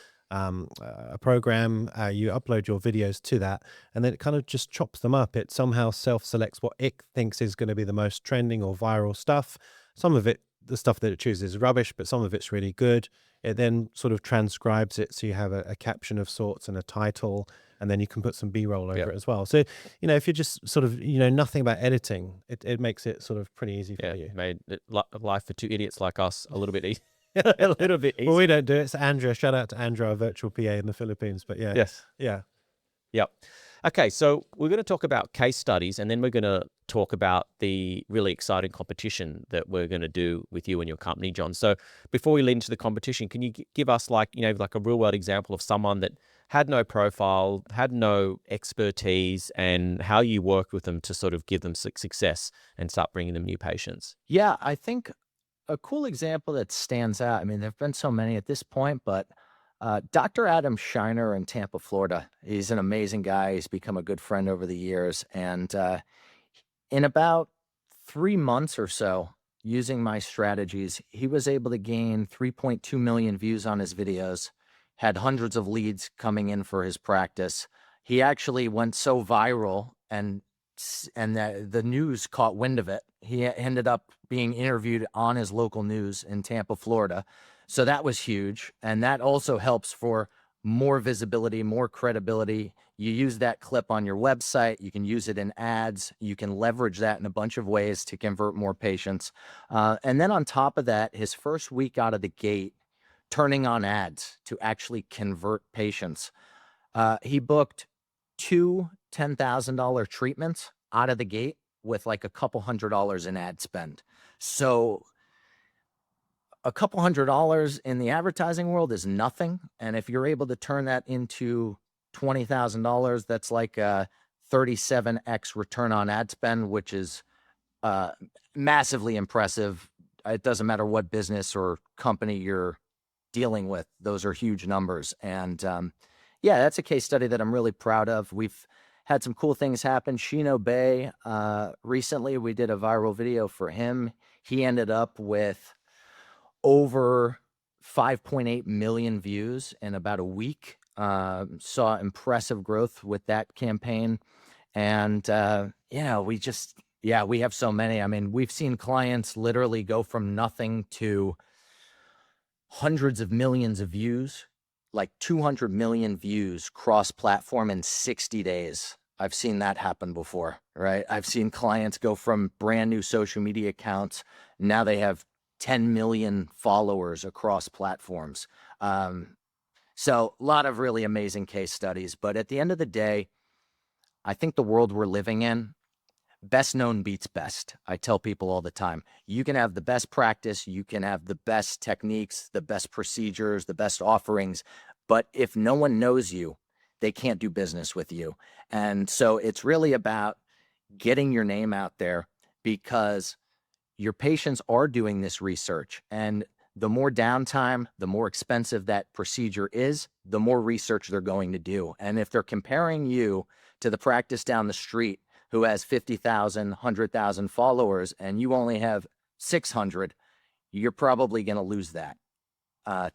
program. You upload your videos to that, and then it kind of just chops them up. It somehow self-selects what it thinks is going to be the most trending or viral stuff. Some of it, the stuff that it chooses, is rubbish, but some of it's really good. It then sort of transcribes it, so you have a caption of sorts and a title, and then you can put some B-roll over it as well. So, if you're just sort of, nothing about editing, it makes it sort of pretty easy for you. Made life for two idiots like us a little bit easier. A little bit easier. Well, we don't do it. It's Andrea. Shout out to Andrea, our virtual PA in the Philippines. But yeah. Yes. Yeah. Yep. Okay, so we're going to talk about case studies, and then we're going to talk about the really exciting competition that we're going to do with you and your company, John. So before we lead into the competition, can you give us like a real world example of someone that had no profile, had no expertise, and how you worked with them to sort of give them success and start bringing them new patients? Yeah, I think a cool example that stands out, I mean, there have been so many at this point, but Dr. Adam Shiner in Tampa, Florida. He's an amazing guy. He's become a good friend over the years. And in about 3 months or so, using my strategies, he was able to gain 3.2 million views on his videos, had hundreds of leads coming in for his practice. He actually went so viral, and the news caught wind of it. He ended up being interviewed on his local news in Tampa, Florida. So that was huge. And that also helps for more visibility, more credibility. You use that clip on your website. You can use it in ads. You can leverage that in a bunch of ways to convert more patients. And then on top of that, his first week out of the gate, turning on ads to actually convert patients. He booked two $10,000 treatments out of the gate with like a couple $100 in ad spend. So a couple $100 in the advertising world is nothing. And if you're able to turn that into $20,000, that's like a 37x return on ad spend, which is massively impressive. It doesn't matter what business or company you're dealing with. Those are huge numbers. And yeah, that's a case study that I'm really proud of. We've had some cool things happen. Shino Bay, recently we did a viral video for him. He ended up with over 5.8 million views in about a week. Saw impressive growth with that campaign. And, we have so many. I mean, we've seen clients literally go from nothing to hundreds of millions of views, like 200 million views cross-platform in 60 days. I've seen that happen before, right? I've seen clients go from brand new social media accounts. Now they have 10 million followers across platforms. So a lot of really amazing case studies. But at the end of the day, I think the world we're living in, best known beats best. I tell people all the time, you can have the best practice, you can have the best techniques, the best procedures, the best offerings, but if no one knows you, they can't do business with you. And so it's really about getting your name out there, because your patients are doing this research, and the more downtime, the more expensive that procedure is, the more research they're going to do. And if they're comparing you to the practice down the street who has 50,000, 100,000 followers, and you only have 600, you're probably going to lose that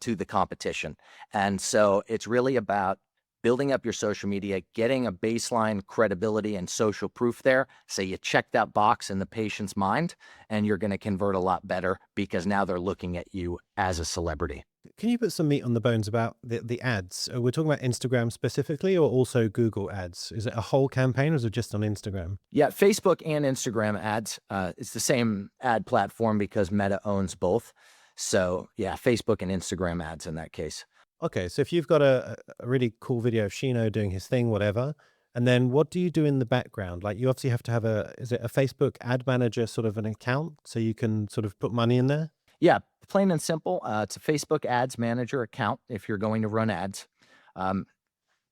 to the competition. And so it's really about building up your social media, getting a baseline credibility and social proof there. So you check that box in the patient's mind, and you're going to convert a lot better because now they're looking at you as a celebrity. Can you put some meat on the bones about the ads? We're talking about Instagram specifically, or also Google ads? Is it a whole campaign, or is it just on Instagram? Yeah, Facebook and Instagram ads. It's the same ad platform because Meta owns both. So yeah, Facebook and Instagram ads in that case. Okay, so if you've got a really cool video of Shino doing his thing, whatever, and then what do you do in the background? Like, you obviously have to have is it a Facebook ad manager sort of an account so you can sort of put money in there? Yeah, plain and simple. It's a Facebook ads manager account if you're going to run ads.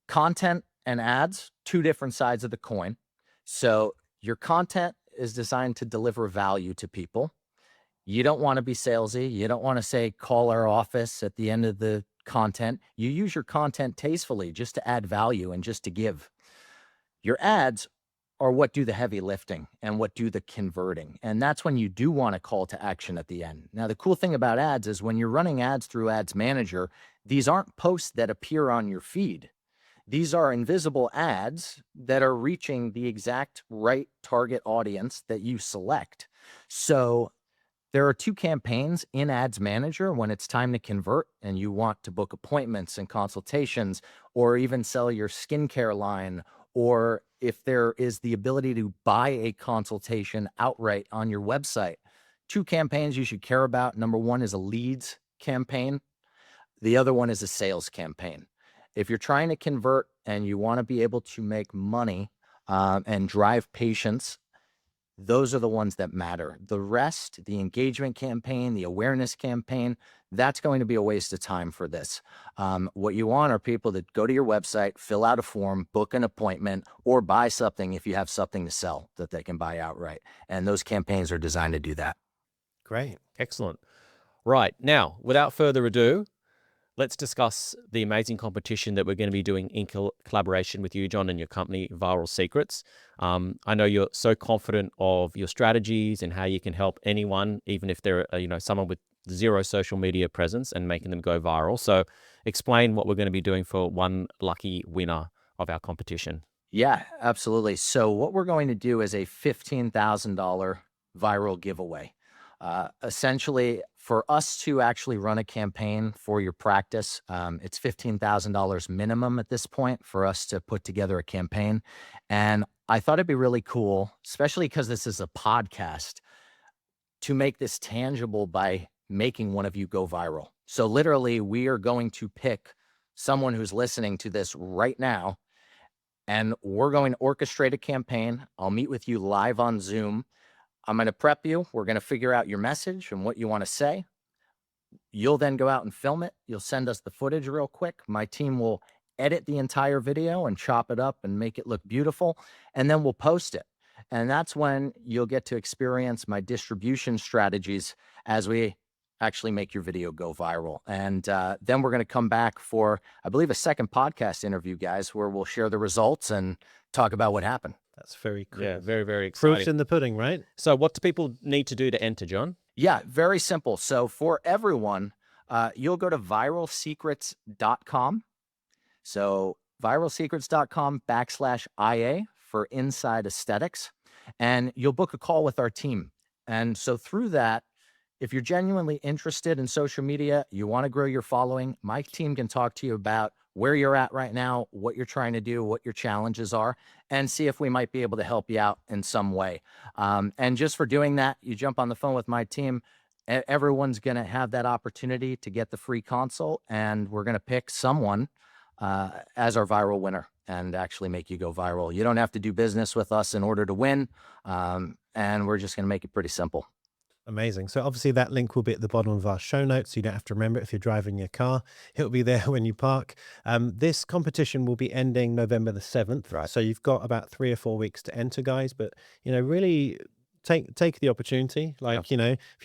Content and ads, two different sides of the coin. So your content is designed to deliver value to people. You don't want to be salesy. You don't want to say, call our office at the end of the content. You use your content tastefully just to add value and just to give. Your ads are what do the heavy lifting and what do the converting. And that's when you do want a call to action at the end. Now, the cool thing about ads is when you're running ads through Ads Manager, these aren't posts that appear on your feed. These are invisible ads that are reaching the exact right target audience that you select. So there are two campaigns in Ads Manager when it's time to convert and you want to book appointments and consultations, or even sell your skincare line, or if there is the ability to buy a consultation outright on your website. Two campaigns you should care about. Number one is a leads campaign. The other one is a sales campaign. If you're trying to convert and you want to be able to make money and drive patients, those are the ones that matter. The rest, the engagement campaign, the awareness campaign, that's going to be a waste of time for this. What you want are people that go to your website, fill out a form, book an appointment, or buy something if you have something to sell that they can buy outright. And those campaigns are designed to do that. Great. Excellent. Right. Now, without further ado, let's discuss the amazing competition that we're going to be doing in collaboration with you, Jon, and your company, Viral Secrets. I know you're so confident of your strategies and how you can help anyone, even if they're someone with zero social media presence, and making them go viral. So explain what we're going to be doing for one lucky winner of our competition. Yeah, absolutely. So what we're going to do is a $15,000 viral giveaway. Essentially, for us to actually run a campaign for your practice, it's $15,000 minimum at this point for us to put together a campaign. And I thought it'd be really cool, especially because this is a podcast, to make this tangible by making one of you go viral. So literally, we are going to pick someone who's listening to this right now, and we're going to orchestrate a campaign. I'll meet with you live on Zoom. I'm going to prep you. We're going to figure out your message and what you want to say. You'll then go out and film it. You'll send us the footage real quick. My team will edit the entire video and chop it up and make it look beautiful. And then we'll post it. And that's when you'll get to experience my distribution strategies as we actually make your video go viral. And then we're going to come back for, I believe, a second podcast interview, guys, where we'll share the results and talk about what happened. That's very cool. Yeah, very, very exciting. Proof's in the pudding, right? So what do people need to do to enter, John? Yeah, very simple. So for everyone, you'll go to viralsecrets.com. So viralsecrets.com/IA for Inside Aesthetics. And you'll book a call with our team. And so through that, if you're genuinely interested in social media, you want to grow your following, my team can talk to you about where you're at right now, what you're trying to do, what your challenges are, and see if we might be able to help you out in some way. And just for doing that, you jump on the phone with my team. Everyone's going to have that opportunity to get the free consult, and we're going to pick someone as our viral winner and actually make you go viral. You don't have to do business with us in order to win, and we're just going to make it pretty simple. Amazing. So obviously that link will be at the bottom of our show notes. So you don't have to remember it if you're driving your car. It'll be there when you park. This competition will be ending November the 7th. Right. So you've got about 3 or 4 weeks to enter, guys. But, really take the opportunity. Like, if you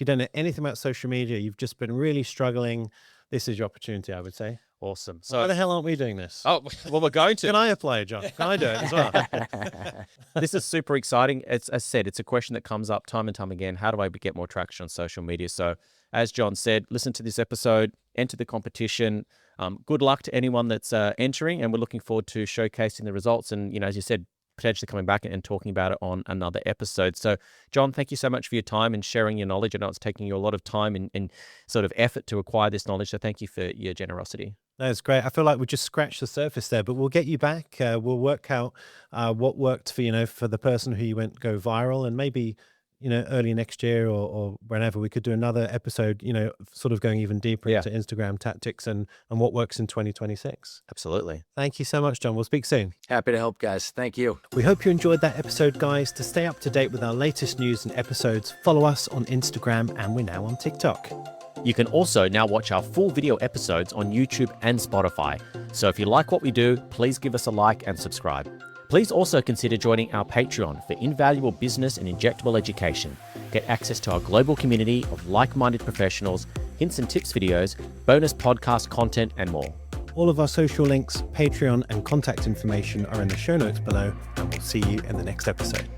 don't know anything about social media, you've just been really struggling. This is your opportunity, I would say. Awesome. So why the hell aren't we doing this? Oh, well, we're going to. Can I apply, John? Can I do it as well? This is super exciting. As I said, it's a question that comes up time and time again. How do I get more traction on social media? So as John said, listen to this episode, enter the competition. Good luck to anyone that's entering, and we're looking forward to showcasing the results. And, as you said, potentially coming back and talking about it on another episode. So, John, thank you so much for your time and sharing your knowledge. I know it's taking you a lot of time and sort of effort to acquire this knowledge. So thank you for your generosity. That's great. I feel like we just scratched the surface there, but we'll get you back. We'll work out what worked for, for the person who you went go viral, and maybe, early next year or whenever we could do another episode, sort of going even deeper into Instagram tactics and what works in 2026. Absolutely. Thank you so much, John. We'll speak soon. Happy to help, guys. Thank you. We hope you enjoyed that episode, guys. To stay up to date with our latest news and episodes, follow us on Instagram, and we're now on TikTok. You can also now watch our full video episodes on YouTube and Spotify. So if you like what we do, please give us a like and subscribe. Please also consider joining our Patreon for invaluable business and injectable education. Get access to our global community of like-minded professionals, hints and tips videos, bonus podcast content, and more. All of our social links, Patreon, and contact information are in the show notes below, and we'll see you in the next episode.